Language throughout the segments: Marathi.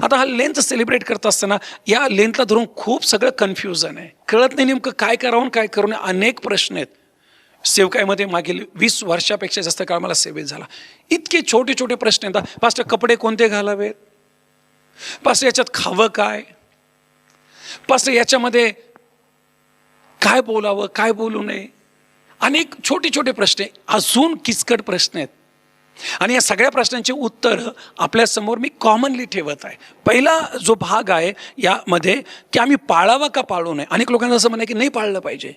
आता हा लेंथ सेलिब्रेट करत असताना या लेंथला धरून खूप सगळं कन्फ्युजन आहे, कळत नाही नेमकं काय करावं काय करू नये, अनेक प्रश्न आहेत. सेवकाईमध्ये मागील 20 वर्षापेक्षा जास्त काळ मला सेवेत झाला. इतके छोटे छोटे प्रश्न येतात. पास्टर कपडे कोणते घालावेत, पास्टर याच्यात खावं काय, पास्टर याच्यामध्ये काय बोलावं काय बोलू नये, अनेक छोटे छोटे प्रश्न, अजून किचकट प्रश्न आहेत. आणि या सगळ्या प्रश्नांची उत्तर आपल्या समोर मी कॉमनली ठेवत आहे. पहिला जो भाग आहे यामध्ये की आम्ही पाळावा का पाळू नये. अनेक लोकांना असं म्हणणं की नाही पाळलं पाहिजे,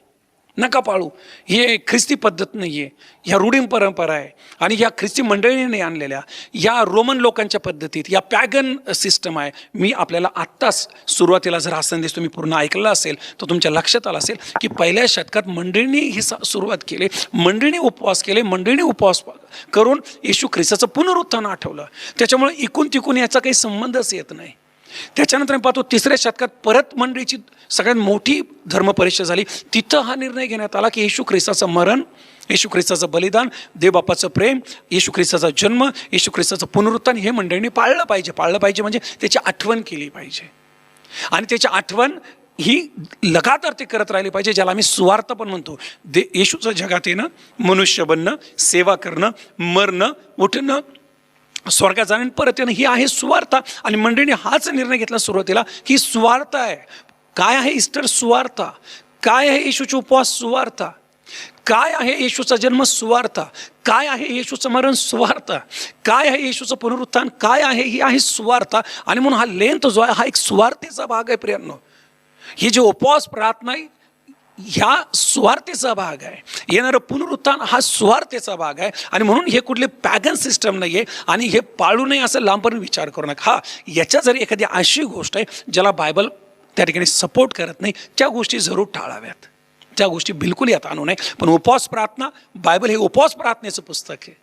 नका पाळू, हे ख्रिस्ती पद्धत नाही आहे, ह्या रूढी परंपरा आहे आणि ह्या ख्रिस्ती मंडळीने आणलेल्या या रोमन लोकांच्या पद्धतीत या पॅगन सिस्टम आहे. मी आपल्याला आत्ताच सुरुवातीला जर हा संदेश तुम्ही पूर्ण ऐकला असेल तर तुमच्या लक्षात आलं असेल की पहिल्या शतकात मंडळींनी ही सुरुवात केली, मंडळींनी उपवास केले, मंडळींनी उपवास करून येशू ख्रिस्ताचं पुनरुत्थान आठवलं. त्याच्यामुळे इकून तिकून याचा काही संबंधच येत नाही. त्याच्यानंतर मी पाहतो 3ऱ्या शतकात परत मंडळीची सगळ्यात मोठी धर्मपरिषद झाली. तिथं हा निर्णय घेण्यात आला की येशू ख्रिस्ताचं मरण, येशू ख्रिस्ताचं बलिदान, देवबापाचं प्रेम, येशू ख्रिस्ताचा जन्म, येशू ख्रिस्ताचं पुनरुत्थान हे मंडळींनी पाळलं पाहिजे. पाळलं पाहिजे म्हणजे त्याची आठवण केली पाहिजे आणि त्याची आठवण ही लगातार ते करत राहिली पाहिजे, ज्याला आम्ही सुवार्थ पण म्हणतो. येशूचं जगात येणं, मनुष्य बनणं, सेवा करणं, मरणं, उठणं, स्वर्गात जाणं, परत येणं, ही आहे सुवार्ता. आणि मंडळीने हाच निर्णय घेतला सुरुवातीला की सुवार्ता आहे. काय आहे ईस्टर? सुवार्ता. काय आहे येशूचा उपवास? सुवार्ता. काय आहे येशूचा जन्म? सुवार्ता. काय आहे येशूचं मरण? सुवार्ता. काय आहे येशूचं पुनरुत्थान? काय आहे? ही आहे सुवार्ता. आणि म्हणून हा लेंथ जो आहे हा एक सुवार्तेचा भाग आहे प्रियांनो. ही जी उपवास प्रार्थना आहे ह्या सुवार्तेचा भाग आहे. येणारं पुनरुत्थान हा सुवार्तेचा भाग आहे. आणि म्हणून हे कुठले पॅगन सिस्टम नाही आहे आणि हे पाळू नये असं लांबपर्यंत विचार करू नका. हा याच्या जरी एखादी अशी गोष्ट आहे ज्याला बायबल त्या ठिकाणी सपोर्ट करत नाही, त्या गोष्टी जरूर टाळाव्यात, त्या गोष्टी बिलकुल यात आणू नये. पण उपवास प्रार्थना, बायबल हे उपवास प्रार्थनेचं पुस्तक आहे.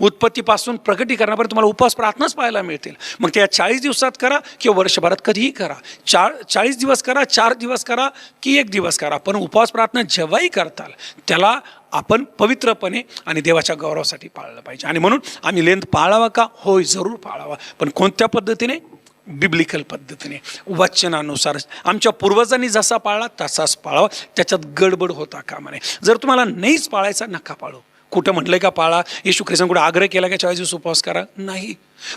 उत्पत्तीपासून प्रकटीकरणापर्यंत तुम्हाला उपवास प्रार्थनाच पाहायला मिळतील. मग त्या 40 दिवसात करा किंवा वर्षभरात कधीही करा, 40 दिवस करा, 4 दिवस करा की 1 दिवस करा, पण उपवास प्रार्थना जेव्हाही करताल त्याला आपण पवित्रपणे आणि देवाच्या गौरवासाठी पाळलं पाहिजे. आणि म्हणून आम्ही लेंथ पाळावा का? होय, जरूर पाळावा, पण कोणत्या पद्धतीने? बिब्लिकल पद्धतीने, वचनानुसार. आमच्या पूर्वजांनी जसा पाळला तसाच पाळावा, त्याच्यात गडबड होता कामा नये. जर तुम्हाला नाहीच पाळायचा नका पाळू. कुठं म्हटलंय का पाळा? येशू ख्रिस्ताने कुठं आग्रह केला का 40 दिवस उपवास करा? नाही.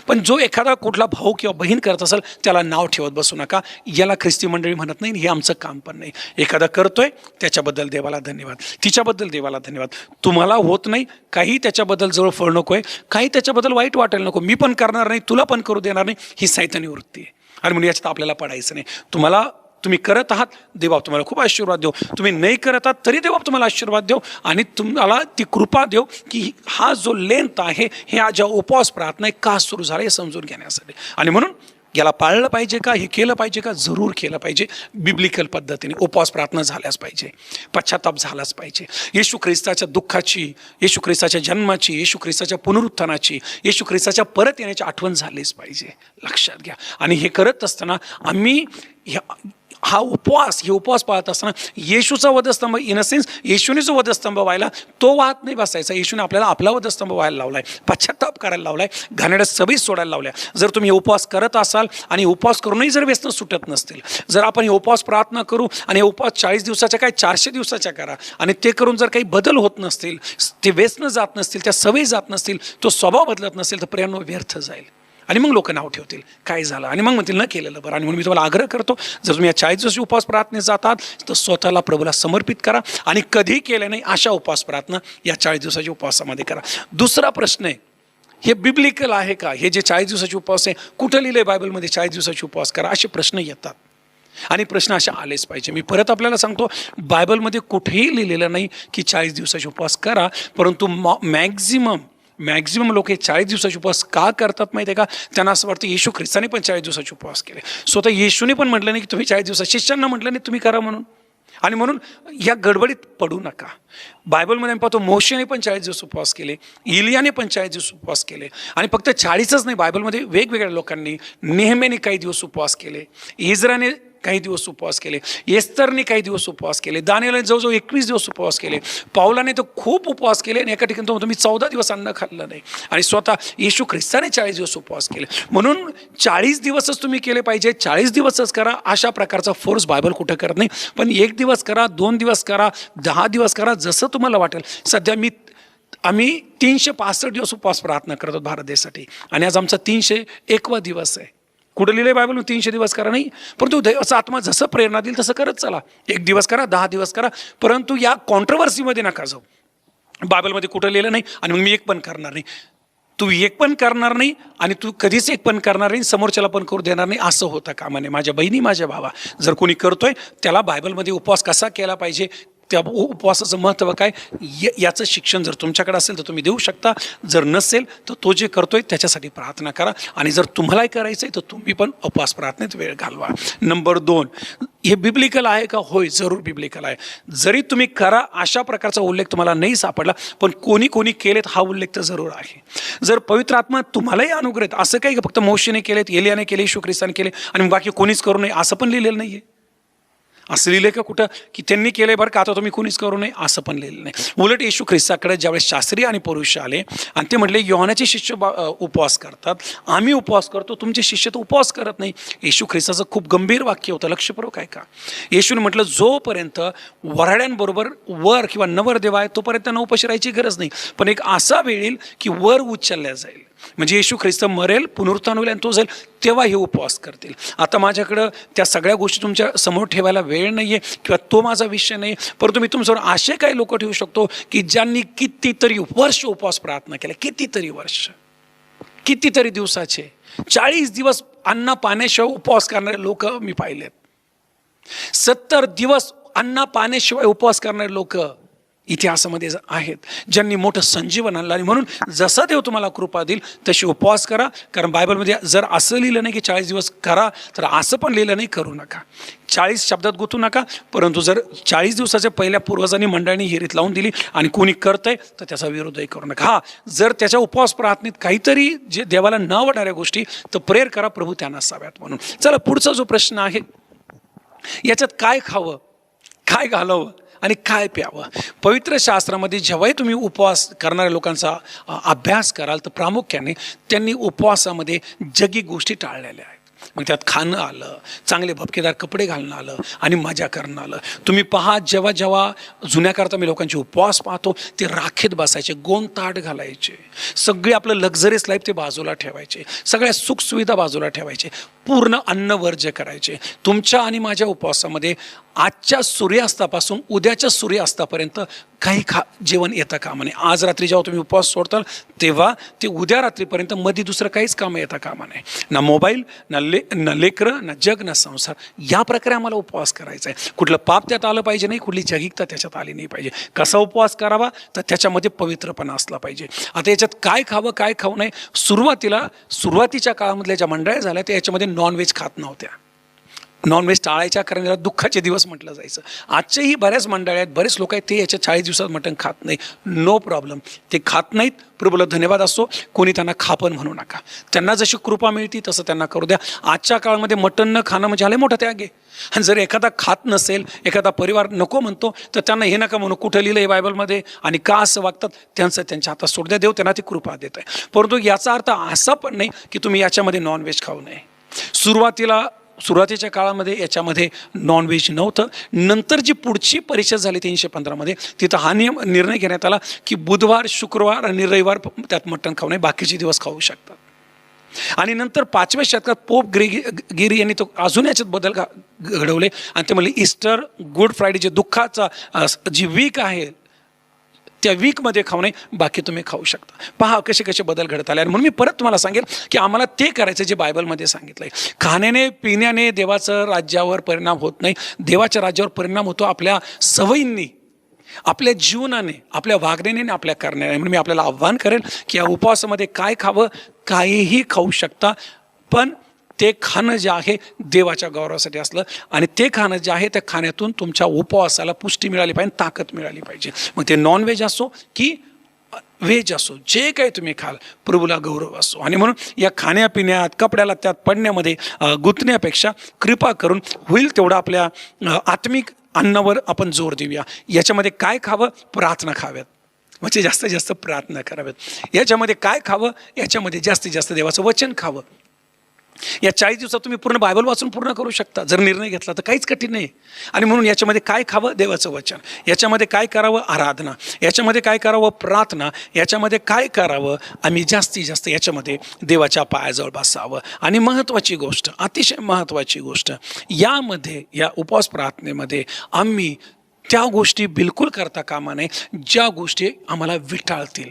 पण जो एखादा कुठला भाऊ किंवा बहीण करत असेल त्याला नाव ठेवत बसू नका. याला ख्रिस्ती मंडळी म्हणत नाही, हे आमचं काम पण नाही. एखादा करतोय त्याच्याबद्दल देवाला धन्यवाद, तिच्याबद्दल देवाला धन्यवाद. तुम्हाला होत नाही काही, त्याच्याबद्दल जवळ फळ नको आहे, काही त्याच्याबद्दल वाईट वाटायला नको. मी पण करणार नाही, तुला पण करू देणार नाही, ही सैतानी वृत्ती आहे. आणि म्हणून याच्यात आपल्याला पडायचं नाही. तुम्ही करत आहात, देव तुम्हाला खूप आशीर्वाद देऊ. तुम्ही नाही करत आहात तरी देव तुम्हाला आशीर्वाद देऊ आणि तुम्हाला ती कृपा देऊ की हा जो लेंथ आहे हे ज्या उपवास प्रार्थना का सुरू झाला हे समजून घेण्यासाठी. आणि म्हणून याला पाळलं पाहिजे का? हे केलं पाहिजे का? जरूर केलं पाहिजे. बिब्लिकल पद्धतीने उपवास प्रार्थना झाल्याच पाहिजे, पश्चाताप झालाच पाहिजे. येशू ख्रिस्ताच्या दुःखाची, येशू ख्रिस्ताच्या जन्माची, येशू ख्रिस्ताच्या पुनरुत्थानाची, येशू ख्रिस्ताच्या परत येण्याची आठवण झालीच पाहिजे. लक्षात घ्या. आणि हे करत असताना आम्ही हे उपवास पाळत असताना येशूचा वधस्तंभ, इन अ सेन्स येशूने जो वधस्तंभ व्हायला तो वाहत नाही बसायचा. येशूने आपल्याला आपला वधस्तंभ व्हायला लावलाय, पश्चाताप करायला लावलाय, घाणेरड्या सवयी सोडायला लावल्या. जर तुम्ही हे उपवास करत असाल आणि उपवास करूनही जर व्यसन सुटत नसतील, जर आपण हे उपवास प्रार्थना करू आणि हे उपवास 40 दिवसाच्या काय 400 दिवसाच्या करा आणि ते करून जर काही बदल होत नसतील, ते व्यसन जात नसतील, त्या सवयी जात नसतील, तो स्वभाव बदलत नसेल तर प्रियांनो व्यर्थ जाईल. आणि मग लोक नाव ठेवतील काय झालं आणि मग म्हणतील न केलेलं बरं. आणि म्हणून मी तुम्हाला आग्रह करतो, जर तुम्ही या 40 दिवसाची उपवास प्रार्थनेत जातात तर स्वतःला प्रभूला समर्पित करा आणि कधी केलं नाही अशा उपवास प्रार्थना या 40 दिवसाच्या उपवासामध्ये करा. दुसरा प्रश्न आहे, हे बिब्लिकल आहे का? हे जे 40 दिवसाचे उपवास आहे कुठं लिहिलं आहे बायबलमध्ये 40 दिवसाचे उपवास करा? असे प्रश्न येतात आणि प्रश्न असे आलेच पाहिजे. मी परत आपल्याला सांगतो, बायबलमध्ये कुठेही लिहिलेलं नाही की 40 दिवसाचे उपवास करा, परंतु मॅक्झिमम लोक हे 40 दिवसाचे उपवास का करतात माहिती आहे का? त्यांना असं वाटतं येशू ख्रिस्ताने पण 40 दिवसाचे उपवास केले. स्वतः येशूने पण म्हटलं नाही की तुम्ही 40 दिवसात, शिष्यांना म्हटलं नाही तुम्ही करा म्हणून. आणि म्हणून या गडबडीत पडू नका. बायबलमध्ये आम्ही पाहतो मोशेने पण 40 दिवस उपवास केले, इलियाने पण 40 दिवस उपवास केले. आणि फक्त 40च नाही, बायबलमध्ये वेगवेगळ्या लोकांनी, नेहमीने काही दिवस उपवास केले, इज्राने काही दिवस उपवास केले, एस्तरने काही दिवस उपवास केले, दानिएलने जवळजवळ 21 दिवस उपवास केले, पाऊलाने तर खूप उपवास केले आणि एका ठिकाणी तो म्हणतो मी 14 दिवस अन्न खाल्लं नाही, आणि स्वतः येशू ख्रिस्ताने 40 दिवस उपवास केले. म्हणून 40 दिवसच तुम्ही केले पाहिजे, 40 दिवसच करा अशा प्रकारचा फोर्स बायबल कुठं करत नाही. पण 1 दिवस करा, 2 दिवस करा, 10 दिवस करा, जसं तुम्हाला वाटेल. सध्या आम्ही 365 दिवस उपवास प्रार्थना करतो भारत देशासाठी, आणि आज आमचा 301वा दिवस आहे. कुठं लिहिलं आहे बायबल 300 दिवस करा नाही, परंतु देवाचा आत्मा जसं प्रेरणा देईल तसं करत चला. 1 दिवस करा, 10 दिवस करा, परंतु या कॉन्ट्रोवर्सीमध्ये नका जाऊ. बायबलमध्ये कुठं लिहिलं नाही आणि मग मी एक पण करणार नाही. तू एक पण करणार नाही आणि तू कधीच एक पण करणार नाही, समोरच्याला पण करू देणार नाही, असं होतं कामा नये. माझ्या बहिणी, माझ्या भावा, जर कोणी करतोय त्याला बायबलमध्ये उपवास कसा केला पाहिजे, त्या उपवासाचं महत्त्व काय, याचं शिक्षण जर तुमच्याकडे असेल तर तुम्ही देऊ शकता. जर नसेल तर तो जे करतोय त्याच्यासाठी प्रार्थना करा, आणि जर तुम्हालाही करायचं आहे तर तुम्ही पण उपवास प्रार्थनेत वेळ घालवा. नंबर 2, हे बिब्लिकल आहे का? होय, जरूर बिब्लिकल आहे. जरी तुम्ही करा अशा प्रकारचा उल्लेख तुम्हाला नाही सापडला, पण कोणी कोणी केलेत हा उल्लेख तर जरूर आहे. जर पवित्र आत्मा तुम्हालाही अनुग्रहित, असं काही फक्त मोशेने केलेत, एलियाने केले, येशू ख्रिस्ताने केले आणि बाकी कोणीच करू नये असं पण लिहिलेलं नाही आहे. असं लिहिलं का कुठं की त्यांनी केलंय बरं का, आता तुम्ही कोणीच करू नये, असं पण लिहिलं नाही. उलट येशू ख्रिस्ताकडे ज्यावेळेस शास्त्री आणि पुरुष आले आणि ते म्हटले योहानाचे शिष्य उपवास करतात, आम्ही उपवास करतो, तुमचे शिष्य तर उपवास करत नाही. येशू ख्रिस्ताचं खूप गंभीर वाक्य होतं, लक्षपूर्वक आहे का. येशूने म्हटलं जोपर्यंत वऱ्हाड्यांबरोबर वर किंवा नवरदेव आहे तोपर्यंत त्यांना उपाशी राहायची गरज नाही, पण एक असा वेळ येईल की वर उचलल्या जाईल, म्हणजे येशू ख्रिस्त मरेल, पुनरुत्थान होईल आणि तो जाईल, तेव्हा हे उपवास करतील. आता माझ्याकडं त्या सगळ्या गोष्टी तुमच्या समोर ठेवायला वेळ नाही आहे किंवा तो माझा विषय नाही, परंतु मी तुमच्यावर असे काही लोक ठेवू शकतो की ज्यांनी कितीतरी वर्ष उपवास प्रार्थना केल्या, कितीतरी वर्ष, कितीतरी दिवसाचे, 40 दिवस अन्न पाण्याशिवाय उपवास करणारे लोक मी पाहिलेत. 70 दिवस अन्न पाण्याशिवाय उपवास करणारे लोक इतिहासामध्ये आहेत, ज्यांनी मोठं संजीवन आणलं. आणि म्हणून जसा देव तुम्हाला कृपा देईल तशी उपवास करा. कारण बायबलमध्ये जर असं लिहिलं नाही की 40 दिवस करा, तर असं पण लिहिलं नाही करू नका. 40 शब्दात गुंतू नका, परंतु जर 40 दिवसाच्या पहिल्या पूर्वजांनी मंडळींनी हिरीत लावून दिली आणि कोणी करतंय तर त्याचा विरोधही करू नका. हा, जर त्याच्या उपवास प्रार्थनेत काहीतरी जे देवाला न वाटणाऱ्या गोष्टी, तर प्रेयर करा प्रभू त्यांना असाव्यात म्हणून. चला, पुढचा जो प्रश्न आहे, याच्यात काय खावं, काय घालावं आणि काय प्यावं. पवित्र शास्त्रामध्ये जेव्हाही तुम्ही उपवास करणाऱ्या लोकांचा अभ्यास कराल तर प्रामुख्याने त्यांनी उपवासामध्ये जगी गोष्टी टाळलेल्या आहेत. मग त्यात खाणं आलं, चांगले भपकेदार कपडे घालणं आलं आणि मजा करणं आलं. तुम्ही पहा, जेव्हा जेव्हा जुन्याकरता मी लोकांचे उपवास पाहतो ते राखेत बसायचे, गोंताट घालायचे, सगळे आपलं लक्झरीस लाईफ ते बाजूला ठेवायचे, सगळ्या सुखसुविधा बाजूला ठेवायचे, पूर्ण अन्न वर्ज्य करायचे. तुमच्या आणि माझ्या उपवासामध्ये आजच्या सूर्यास्तापासून उद्याच्या सूर्यास्तापर्यंत काही जेवण येता कामा नये. आज रात्री जेव्हा तुम्ही उपवास सोडताल तेव्हा ते उद्या रात्रीपर्यंत मध्ये दुसरं काहीच कामं येता कामा नये. ना मोबाईल, ना लेकरं, ना जग, ना संसार. या प्रकारे आम्हाला उपवास करायचा आहे. कुठलं पाप त्यात आलं पाहिजे नाही, कुठली जगिकता त्याच्यात आली नाही पाहिजे. कसा उपवास करावा, तर त्याच्यामध्ये पवित्रपणा असला पाहिजे. आता याच्यात काय खावं, काय खाऊ नये. सुरुवातीच्या काळामधल्या ज्या मंडळ्या झाल्या त्या याच्यामध्ये नॉनव्हेज खात नव्हत्या. नॉनव्हेज टाळायच्या, कारण याला दुःखाचे दिवस म्हटलं जायचं. आजच्याही बऱ्याच मंडळ्या आहेत, बरेच लोक आहेत ते याच्या 40 दिवसात मटण खात नाही. नो प्रॉब्लेम, ते खात नाहीत, प्रभूला धन्यवाद असो. कोणी त्यांना खापण म्हणू नका. त्यांना जशी कृपा मिळते तसं त्यांना करू द्या. आजच्या काळामध्ये मटण न खाणं म्हणजे आले मोठा त्याग आहे. आणि जर एखादा खात नसेल, एखादा परिवार नको म्हणतो, तर त्यांना हे नका म्हणू कुठं लिहिलं आहे बायबलमध्ये आणि का असं वागतात, त्यांचं त्यांच्या हातात सोड द्या. देव त्यांना ती कृपा देत आहे. परंतु याचा अर्थ असा पण नाही की तुम्ही याच्यामध्ये नॉनव्हेज खाऊ नये. सुरुवातीच्या काळामध्ये याच्यामध्ये नॉनव्हेज नव्हतं. नंतर जी पुढची परिषद झाली 315मध्ये, तिथं हा निर्णय घेण्यात आला की बुधवार, शुक्रवार आणि रविवार त्यात मटण खाऊ नये, बाकीचे दिवस खाऊ शकतात. आणि नंतर 5व्या शतकात पोप गिरी यांनी तो अजून याच्यात बदल घडवले आणि ते म्हणले ईस्टर, गुड फ्रायडे, जे दुःखाचा जी वीक आहे त्या वीकमध्ये खाऊ नये, बाकी तुम्ही खाऊ शकता. पहा कसे कसे बदल घडत आले. आणि म्हणून मी परत तुम्हाला सांगेल की आम्हाला ते करायचं जे बायबलमध्ये सांगितलं आहे. खाण्याने पिण्याने देवाचं राज्यावर परिणाम होत नाही. देवाच्या राज्यावर परिणाम होतो आपल्या सवयींनी, आपल्या जीवनाने, आपल्या वागण्याने, आपल्या करण्याने. म्हणून मी आपल्याला आव्हान करेन की या उपवासामध्ये काय खावं, काहीही खाऊ शकता, पण ते खाणं जे आहे देवाच्या गौरवासाठी असलं आणि ते खाणं जे आहे त्या खाण्यातून तुमच्या उपवासाला पुष्टी मिळाली पाहिजे, ताकद मिळाली पाहिजे. मग ते नॉनव्हेज असो की व्हेज असो, जे काही तुम्ही खाल प्रभूला गौरव असो. आणि म्हणून या खाण्यापिण्यात, कपड्याला त्यात पडण्यामध्ये गुंतण्यापेक्षा कृपा करून होईल तेवढं आपल्या आत्मिक अन्नावर आपण जोर देऊया. याच्यामध्ये काय खावं? प्रार्थना खाव्यात, म्हणजे जास्तीत जास्त प्रार्थना कराव्यात. याच्यामध्ये काय खावं? याच्यामध्ये जास्तीत जास्त देवाचं वचन खावं. या 40 दिवसात तुम्ही पूर्ण बायबल वाचून पूर्ण करू शकता जर निर्णय घेतला तर, काहीच कठीण नाही. आणि म्हणून याच्यामध्ये काय खावं? देवाचं वचन. याच्यामध्ये काय करावं? आराधना. याच्यामध्ये काय करावं? प्रार्थना. याच्यामध्ये काय करावं? आम्ही जास्तीत जास्त याच्यामध्ये देवाच्या पायाजवळ बसावं. आणि महत्त्वाची गोष्ट, अतिशय महत्त्वाची गोष्ट, यामध्ये या उपवास प्रार्थनेमध्ये आम्ही त्या गोष्टी बिलकुल करता कामा नये ज्या गोष्टी आम्हाला विटाळतील.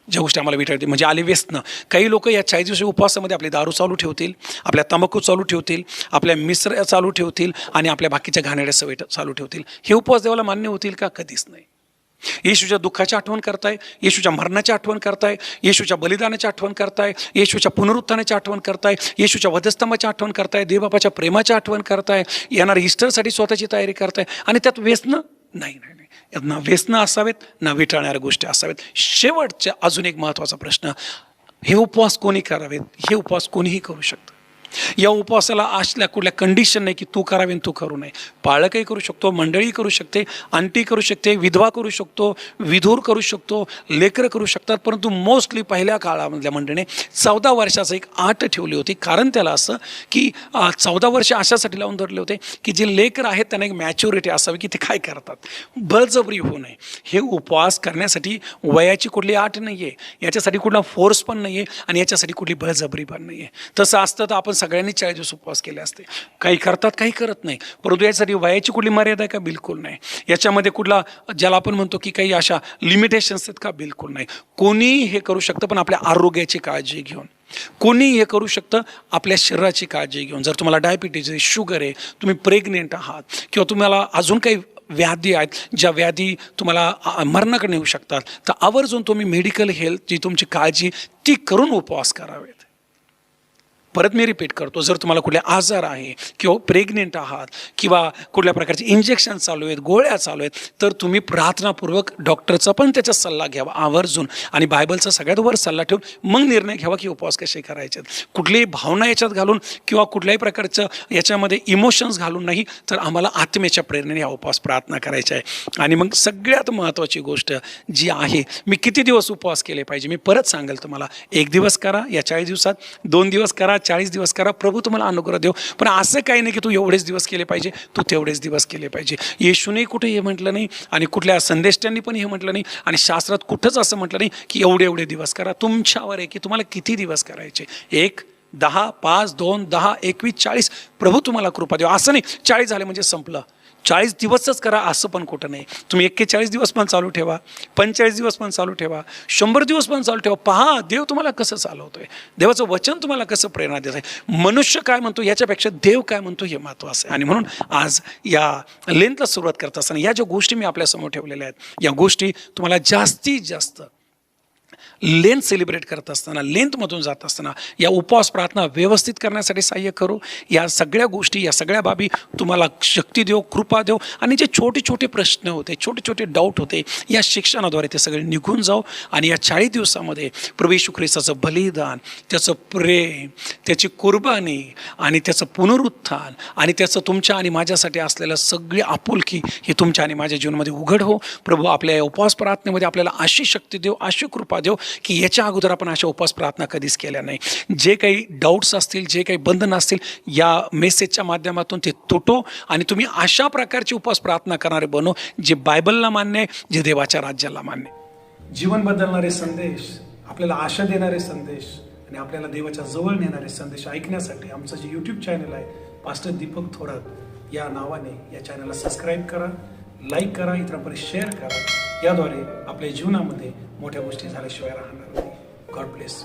म्हणजे आले व्यसन. काही लोक या 40 दिवसाच्या उपवासामध्ये आपले दारू चालू ठेवतील, आपल्या तंबाखू चालू ठेवतील, आपल्या मिसळ चालू ठेवतील आणि आपल्या बाकीच्या घाणेरड्या सवयी चालू ठेवतील. हे उपवास देवाला मान्य होतील का? कधीच नाही. येशूच्या दुःखाची आठवण करताय, येशूच्या मरणाची आठवण करताय, येशूच्या बलिदानाची आठवण करताय, येशूच्या पुनरुत्थानाची आठवण करताय, येशूच्या वधस्तंभाची आठवण करताय, देवबापाच्या प्रेमाची आठवण करताय, येणाऱ्या ईस्टरसाठी स्वतःची तयारी करताय. आणि त्यात व्यसन नाही. ना व्यसनं असावेत, ना विटाळणाऱ्या गोष्टी असावेत. शेवटचा अजून एक महत्त्वाचा प्रश्न, हे उपवास कोणी करावेत? हे उपवास कोणीही करू शकतं. या उपवासाला असल्या कुठल्या कंडिशन नाही की तू करावे आणि तू करू नये. पाळकही करू शकतो, मंडळी करू शकते, आंटी करू शकते, विधवा करू शकतो, विधूर करू शकतो, लेकरं करू शकतात. परंतु मोस्टली पहिल्या काळामधल्या मंडळीने 14 वर्षाचं एक अट ठेवली होती. कारण त्याला असं की 14 वर्ष अशासाठी लावून धरले होते की जे लेकर आहेत त्यांना एक मॅच्युरिटी असावी की ते काय करतात, बळजबरी होऊ नये. हे उपवास करण्यासाठी वयाची कुठली अट नाही आहे, याच्यासाठी कुठला फोर्स पण नाही आहे आणि याच्यासाठी कुठली बळजबरी पण नाही आहे. तसं असतं तर आपण सगळ्यांनी 40 दिवस उपवास केले असते. काही करतात, काही करत नाही. परंतु यासाठी वयाची कुठली मर्यादा आहे का? बिलकुल नाही. याच्यामध्ये कुठला ज्याला आपण म्हणतो की काही अशा लिमिटेशन्स आहेत का? बिलकुल नाही. कोणीही हे करू शकतं, पण आपल्या आरोग्याची काळजी घेऊन. कोणी हे करू शकतं आपल्या शरीराची काळजी घेऊन. जर तुम्हाला डायबिटीज आहे, शुगर आहे, तुम्ही प्रेग्नेंट आहात किंवा तुम्हाला अजून काही व्याधी आहेत ज्या व्याधी तुम्हाला मरणाकडे नेऊ शकतात, तर आवर्जून तुम्ही मेडिकल हेल्थ जी तुमची काळजी ती करून उपवास करावेत. परत मी रिपीट करतो, जर तुम्हाला कुठले आजार आहे किंवा प्रेग्नेंट आहात किंवा कुठल्या प्रकारचे इंजेक्शन चालू आहेत, गोळ्या चालू आहेत, तर तुम्ही प्रार्थनापूर्वक डॉक्टरचा पण त्याचा सल्ला घ्यावा आवर्जून आणि बायबलचा सगळ्यात वर सल्ला ठेवून मग निर्णय घ्यावा की उपवास कसे करायचे. कुठलीही भावना याच्यात घालून किंवा कुठल्याही प्रकारचं याच्यामध्ये इमोशन्स घालून नाही, तर आम्हाला आत्मेच्या प्रेरणेने हा उपवास प्रार्थना करायचा आहे. आणि मग सगळ्यात महत्त्वाची गोष्ट जी आहे, मी किती दिवस उपवास केले पाहिजे? मी परत सांगेल तुम्हाला, 1 दिवस करा या 40 दिवसात, 2 दिवस करा, 40 दिवस करा, प्रभू तुम्हाला अनुग्रह देव. पण असं काही नाही की तू एवढेच दिवस केले पाहिजे, तू तेवढेच दिवस केले पाहिजे. येशूने कुठे हे म्हटलं नाही आणि कुठल्या संदेष्ट्यांनी पण हे म्हटलं नाही आणि शास्त्रात कुठंच असं म्हटलं नाही की एवढे दिवस करा. तुमच्यावर आहे की तुम्हाला किती दिवस करायचे. 1, 10, 5, 2, 10, 21, 40 प्रभू तुम्हाला कृपा देव. असं नाही 40 झाले म्हणजे संपलं, 40 दिवसच करा असं पण कुठं नाही. तुम्ही 41 दिवस पण चालू ठेवा, 45 दिवस पण चालू ठेवा, 100 दिवस पण चालू ठेवा. पहा देव तुम्हाला कसं चालवतोय, देवाचं वचन तुम्हाला कसं प्रेरणा देत आहे. मनुष्य काय म्हणतो याच्यापेक्षा देव काय म्हणतो हे महत्त्वाचं आहे. आणि म्हणून आज या लेंथला सुरुवात करत असताना या ज्या गोष्टी मी आपल्यासमोर ठेवलेल्या आहेत, या गोष्टी तुम्हाला जास्तीत जास्त लेंथ सेलिब्रेट करत असताना, लेंथमधून जात असताना या उपवास प्रार्थना व्यवस्थित करण्यासाठी सहाय्य करू. या सगळ्या गोष्टी, या सगळ्या बाबी तुम्हाला शक्ती देव, कृपा देव. आणि जे छोटे छोटे प्रश्न होते, छोटे छोटे डाऊट होते, या शिक्षणाद्वारे ते सगळे निघून जाऊ. आणि या 40 दिवसामध्ये प्रभू येशू ख्रिस्ताचं बलिदान, त्याचं प्रेम, त्याची कुर्बानी आणि त्याचं पुनरुत्थान आणि त्याचं तुमच्या आणि माझ्यासाठी असलेलं सगळी आपुलकी हे तुमच्या आणि माझ्या जीवनामध्ये उघड हो. प्रभू आपल्या या उपवास प्रार्थनेमध्ये आपल्याला अशी शक्ती देव, अशी कृपा देव की याच्या अगोदर आपण अशा उपवास प्रार्थना कधीच केल्या नाही. जे काही डाऊट्स असतील, जे काही बंधन असतील, या मेसेजच्या माध्यमातून ते तुटो आणि तुम्ही अशा प्रकारची उपवास प्रार्थना करणारे बनो जे बायबलला मान्य आहे, जे देवाच्या राज्याला मान्य आहे. जीवन बदलणारे संदेश, आपल्याला आशा देणारे संदेश आणि आपल्याला देवाच्या जवळ नेणारे संदेश ऐकण्यासाठी आमचं जे यूट्यूब चॅनल आहे पास्टर दीपक थोरात या नावाने, या चॅनलला सबस्क्राईब करा, लाईक करा, इतरांपर्यंत शेअर करा. याद्वारे आपल्या जीवनामध्ये मोठ्या गोष्टी झाल्याशिवाय राहणार नाही. God bless.